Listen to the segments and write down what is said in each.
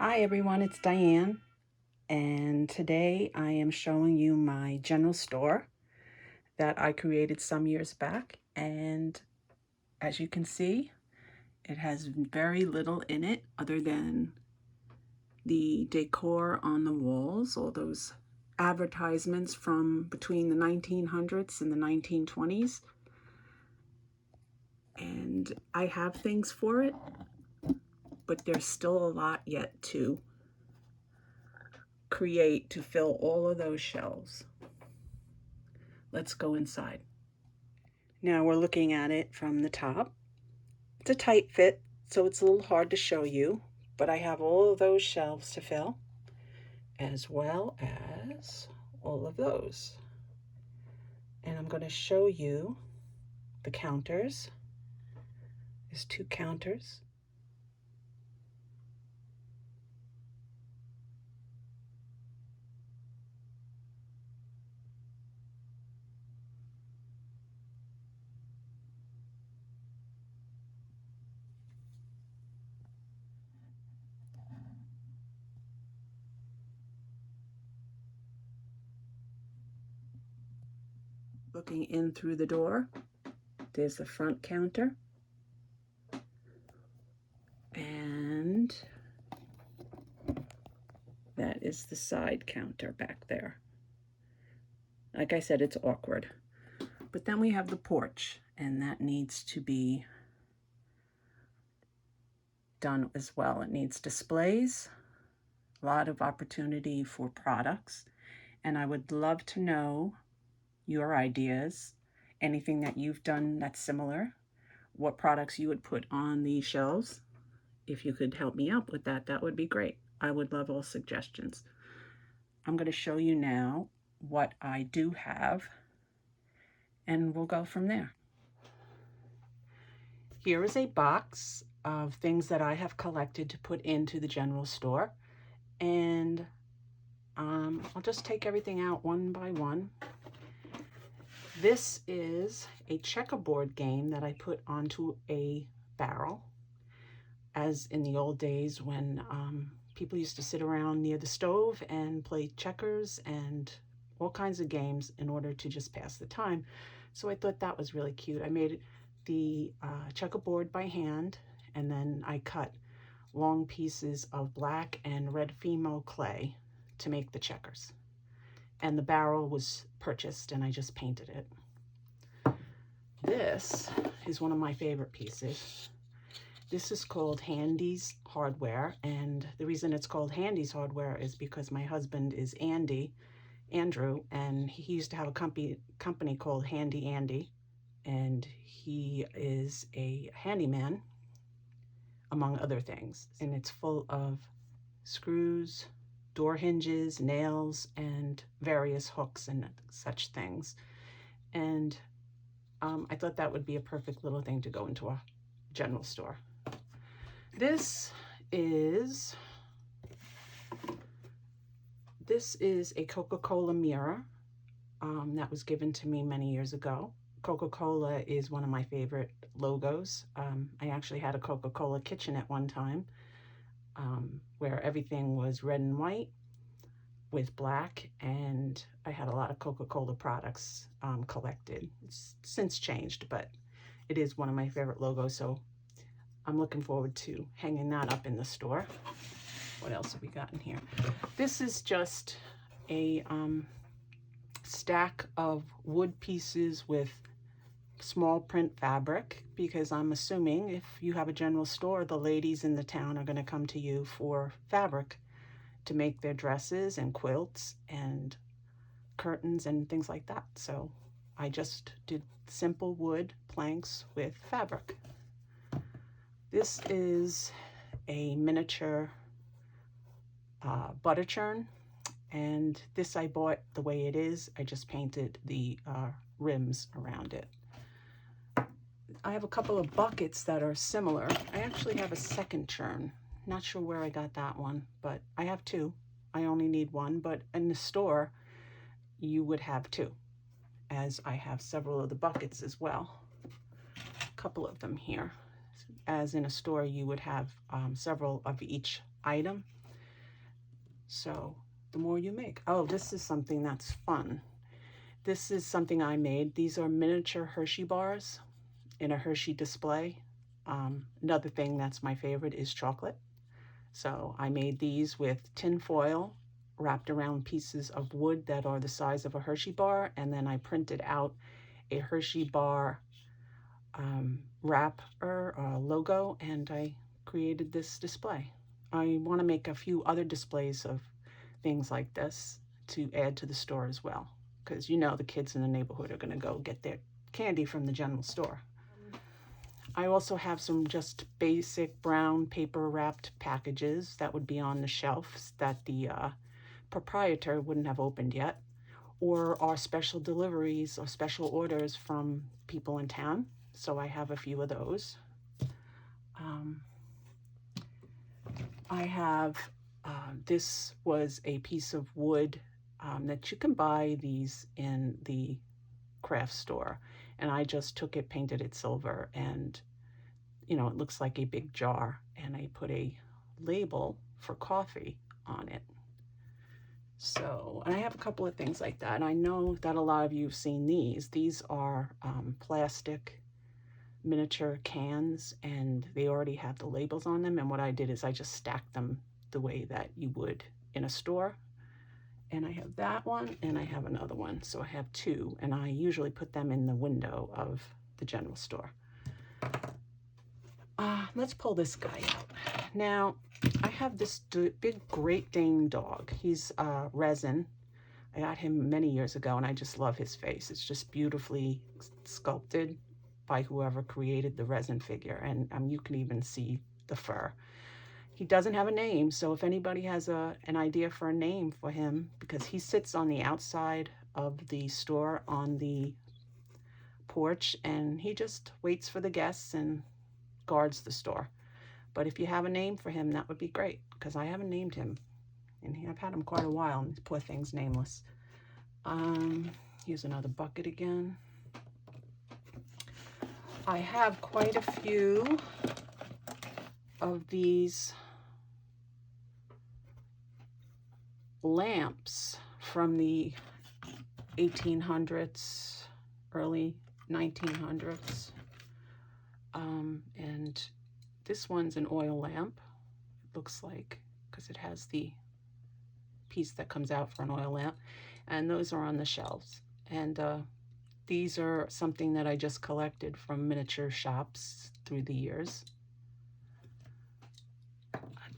Hi everyone, it's Diane, and today I am showing you my general store that I created some years back. And as you can see, it has very little in it other than the decor on the walls, all those advertisements from between the 1900s and the 1920s. And I have things for it, but there's still a lot yet to create to fill all of those shelves. Let's go inside. Now we're looking at it from the top. It's a tight fit, so it's a little hard to show you, but I have all of those shelves to fill, as well as all of those. And I'm going to show you the counters. There's 2 counters. Looking in through the door, there's the front counter. And that is the side counter back there. Like I said, it's awkward. But then we have the porch, and that needs to be done as well. It needs displays, a lot of opportunity for products, and I would love to know your ideas, anything that you've done that's similar, what products you would put on these shelves. If you could help me out with that, that would be great. I would love all suggestions. I'm going to show you now what I do have, and we'll go from there. Here is a box of things that I have collected to put into the general store, and I'll just take everything out one by one. This is a checkerboard game that I put onto a barrel, as in the old days when people used to sit around near the stove and play checkers and all kinds of games in order to just pass the time. So I thought that was really cute. I made the checkerboard by hand, and then I cut long pieces of black and red Fimo clay to make the checkers. And the barrel was purchased, and I just painted it. This is one of my favorite pieces. This is called Handy's Hardware, and the reason it's called Handy's Hardware is because my husband is Andrew, and he used to have a company called Handy Andy, and he is a handyman, among other things. And it's full of screws, door hinges, nails, and various hooks and such things. And I thought that would be a perfect little thing to go into a general store. This is a Coca-Cola mirror that was given to me many years ago. Coca-Cola is one of my favorite logos. I actually had a Coca-Cola kitchen at one time where everything was red and white with black, and I had a lot of Coca-Cola products collected. It's since changed, but it is one of my favorite logos, so I'm looking forward to hanging that up in the store. What else have we got in here? This is just a stack of wood pieces with small print fabric, because I'm assuming if you have a general store, the ladies in the town are going to come to you for fabric to make their dresses and quilts and curtains and things like that. So I just did simple wood planks with fabric. This is a miniature butter churn, and this I bought the way it is. I just painted the rims around it. I have a couple of buckets that are similar. I actually have a second churn. Not sure where I got that one, but I have 2. I only need 1, but in the store you would have 2, as I have several of the buckets as well. A couple of them here. As in a store you would have several of each item. So the more you make. Oh, this is something that's fun. This is something I made. These are miniature Hershey bars in a Hershey display. Another thing that's my favorite is chocolate. So I made these with tin foil wrapped around pieces of wood that are the size of a Hershey bar, and then I printed out a Hershey bar wrapper logo, and I created this display. I want to make a few other displays of things like this to add to the store as well, because you know the kids in the neighborhood are going to go get their candy from the general store. I also have some just basic brown paper wrapped packages that would be on the shelves that the proprietor wouldn't have opened yet, or are special deliveries or special orders from people in town. So I have a few of those. I have, this was a piece of wood that you can buy these in the craft store. And I just took it, painted it silver, and you know, it looks like a big jar. And I put a label for coffee on it. So, and I have a couple of things like that. And I know that a lot of you have seen these. These are plastic miniature cans, and they already have the labels on them. And what I did is I just stacked them the way that you would in a store. And I have that one, and I have another one. So I have two, and I usually put them in the window of the general store. Let's pull this guy out. Now, I have this big Great Dane dog. He's resin. I got him many years ago, and I just love his face. It's just beautifully sculpted by whoever created the resin figure, and you can even see the fur. He doesn't have a name, so if anybody has an idea for a name for him, because he sits on the outside of the store on the porch, and he just waits for the guests and guards the store. But if you have a name for him, that would be great, because I haven't named him, and I've had him quite a while, and this poor thing's nameless. Here's another bucket again. I have quite a few of these lamps from the 1800s, early 1900s. And this one's an oil lamp, it looks like, because it has the piece that comes out for an oil lamp. And those are on the shelves. And these are something that I just collected from miniature shops through the years.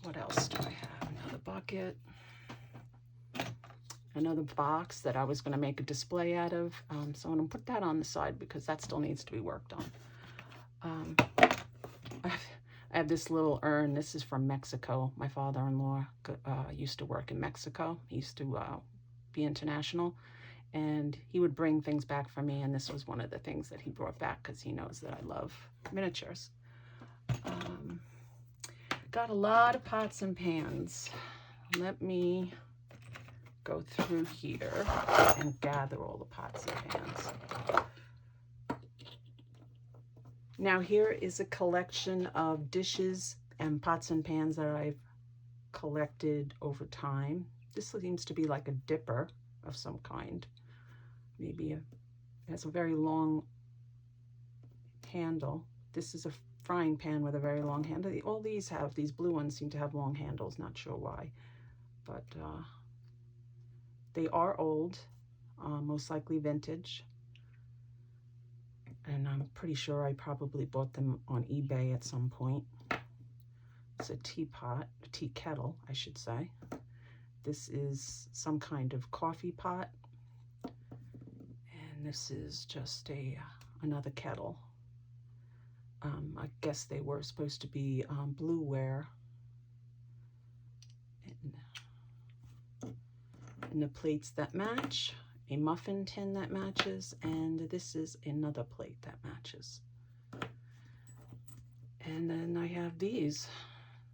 What else do I have? Another bucket. Another box that I was going to make a display out of. So I'm going to put that on the side because that still needs to be worked on. I have this little urn. This is from Mexico. My father-in-law used to work in Mexico. He used to be international. And he would bring things back for me. And this was one of the things that he brought back because he knows that I love miniatures. Got a lot of pots and pans. Let me go through here and gather all the pots and pans. Now here is a collection of dishes and pots and pans that I've collected over time. This seems to be like a dipper of some kind. Maybe it has a very long handle. This is a frying pan with a very long handle. All these blue ones seem to have long handles, not sure why. But they are old, most likely vintage. And I'm pretty sure I probably bought them on eBay at some point. It's a teapot, a tea kettle, I should say. This is some kind of coffee pot. And this is just another kettle. I guess they were supposed to be blueware. And the plates that match, a muffin tin that matches, and this is another plate that matches. And then I have these.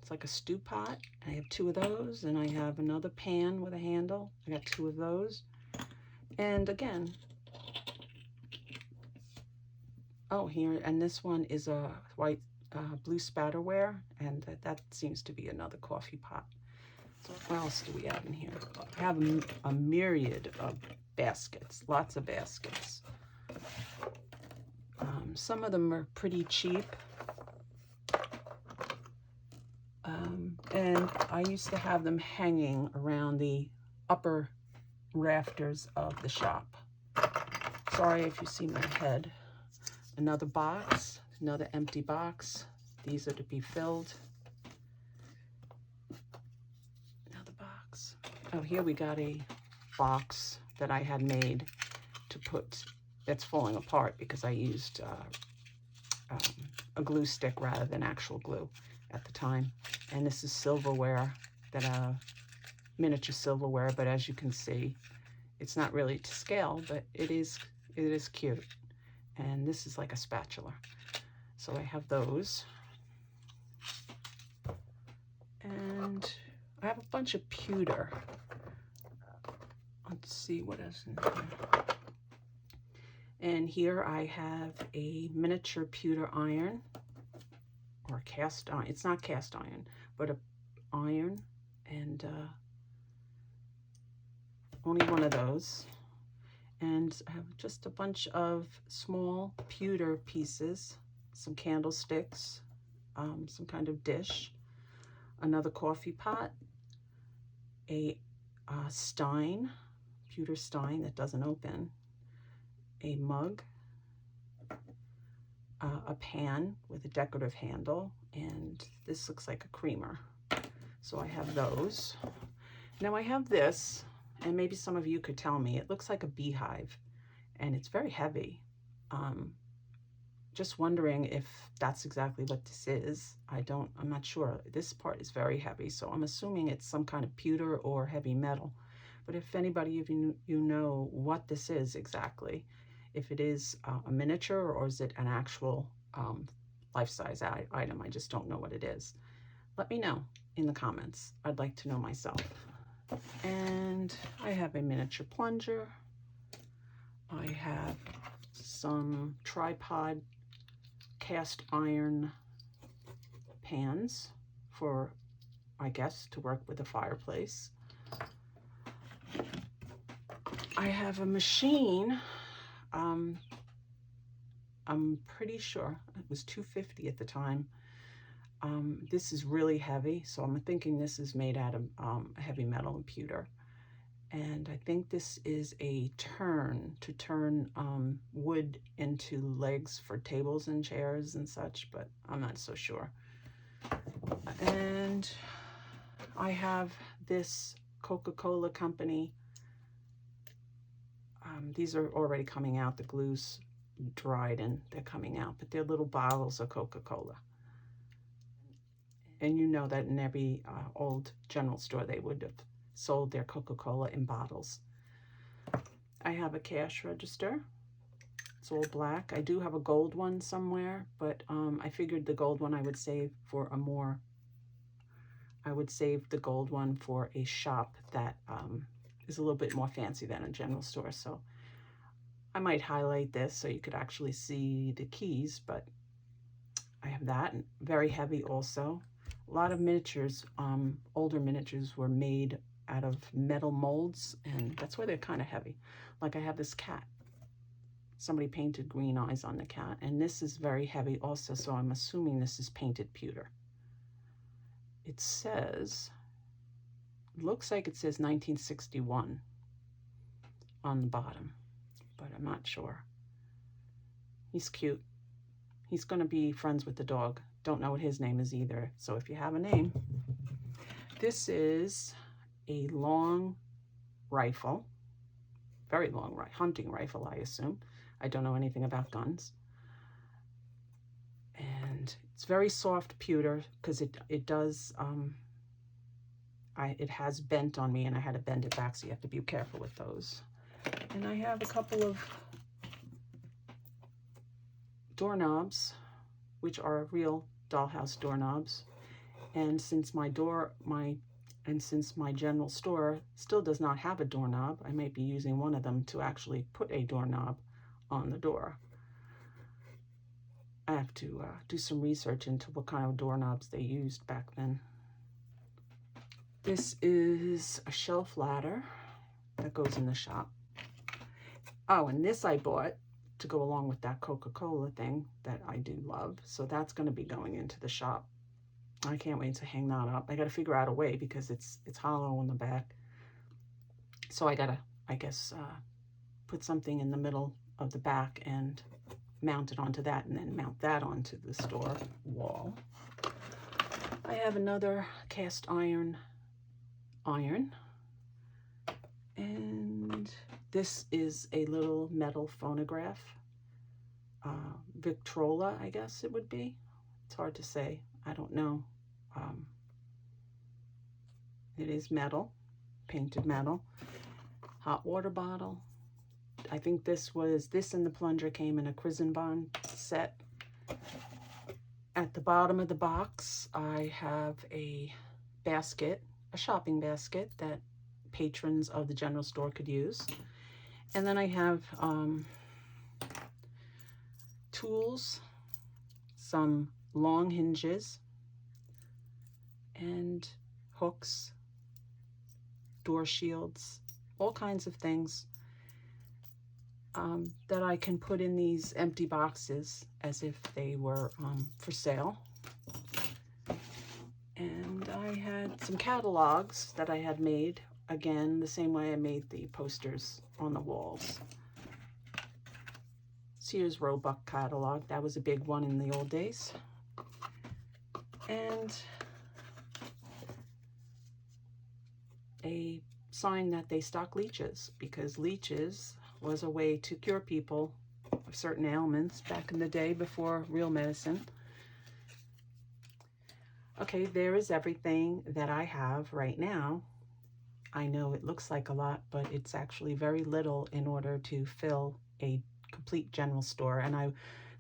It's like a stew pot. I have two of those, and I have another pan with a handle. I got two of those. And again, oh, here, and this one is a white blue spatterware, and that seems to be another coffee pot. So what else do we have in here? I have a myriad of baskets, lots of baskets. Some of them are pretty cheap. And I used to have them hanging around the upper rafters of the shop. Sorry if you see my head. Another box, another empty box. These are to be filled. Another box. Oh, here we got a box that I had made to put, that's falling apart because I used a glue stick rather than actual glue at the time. And this is silverware, miniature silverware, but as you can see, it's not really to scale, but it is cute. And this is like a spatula. So I have those. And I have a bunch of pewter. Let's see what else in here. And here I have a miniature pewter iron, or cast iron. It's not cast iron, but an iron, and only one of those. And I have just a bunch of small pewter pieces, some candlesticks, some kind of dish, another coffee pot, a stein, pewter stein that doesn't open, a mug, a pan with a decorative handle, and this looks like a creamer. So I have those. Now I have this, and maybe some of you could tell me, it looks like a beehive, and it's very heavy. Just wondering if that's exactly what this is. I'm not sure. This part is very heavy, so I'm assuming it's some kind of pewter or heavy metal. But if anybody of you know what this is exactly, if it is a miniature or is it an actual life-size item, I just don't know what it is. Let me know in the comments. I'd like to know myself. And I have a miniature plunger. I have some tripod cast iron pans for, I guess, to work with a fireplace. I have a machine. I'm pretty sure it was $2.50 at the time. This is really heavy, so I'm thinking this is made out of heavy metal and pewter. And I think this is a to turn wood into legs for tables and chairs and such, but I'm not so sure. And I have this Coca-Cola company. These are already coming out. The glue's dried and they're coming out, but they're little bottles of Coca-Cola. And you know that in every old general store they would have sold their Coca-Cola in bottles. I have a cash register. It's all black. I do have a gold one somewhere, but I figured the gold one I would save for I would save the gold one for a shop that is a little bit more fancy than a general store. So I might highlight this so you could actually see the keys, but I have that. And very heavy also. A lot of miniatures, older miniatures were made out of metal molds, and that's why they're kind of heavy. Like I have this cat. Somebody painted green eyes on the cat, and this is very heavy also, so I'm assuming this is painted pewter. It says, looks like it says 1961 on the bottom, but I'm not sure. He's cute. He's going to be friends with the dog. Don't know what his name is either, so if you have a name. This is a long rifle, very long hunting rifle, I assume. I don't know anything about guns. And it's very soft pewter because it does, it has bent on me and I had to bend it back, so you have to be careful with those. And I have a couple of doorknobs, which are real dollhouse doorknobs. And since my general store still does not have a doorknob, I might be using one of them to actually put a doorknob on the door. I have to do some research into what kind of doorknobs they used back then. This is a shelf ladder that goes in the shop. Oh, and this I bought to go along with that Coca-Cola thing that I do love. So that's going to be going into the shop. I can't wait to hang that up. I got to figure out a way because it's hollow in the back. So I got to, I guess, put something in the middle of the back and mount it onto that, and then mount that onto the store wall. I have another cast iron, and this is a little metal phonograph, Victrola, I guess it would be. It's hard to say, I don't know. It is metal, painted metal. Hot water bottle. I think this and the plunger came in a Krisenbahn set. At the bottom of the box, I have a basket, a shopping basket that patrons of the general store could use. And then I have tools, some long hinges, and hooks, door shields, all kinds of things that I can put in these empty boxes as if they were for sale. And I had some catalogs that I had made, again, the same way I made the posters on the walls. Sears Roebuck catalog, that was a big one in the old days. And a sign that they stock leeches, because leeches was a way to cure people of certain ailments back in the day before real medicine. Okay, there is everything that I have right now. I know it looks like a lot, but it's actually very little in order to fill a complete general store. And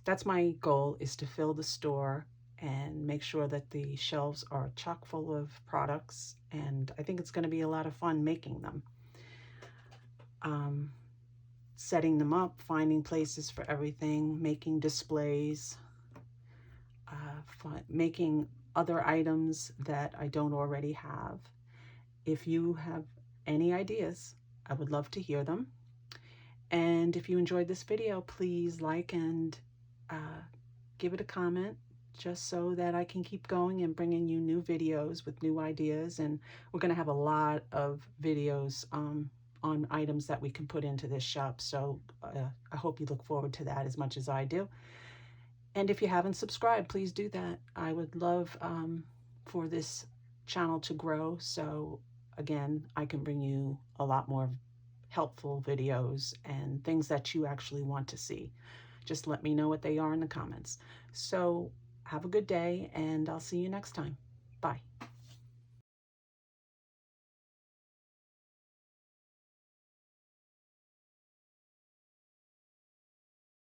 that's my goal, is to fill the store and make sure that the shelves are chock full of products. And I think it's going to be a lot of fun making them. Setting them up, finding places for everything, making displays, making other items that I don't already have. If you have any ideas, I would love to hear them. And if you enjoyed this video, please like and give it a comment, just so that I can keep going and bringing you new videos with new ideas. And we're going to have a lot of videos on items that we can put into this shop. So I hope you look forward to that as much as I do. And if you haven't subscribed, please do that. I would love for this channel to grow. So again, I can bring you a lot more helpful videos and things that you actually want to see. Just let me know what they are in the comments. So have a good day, and I'll see you next time. Bye.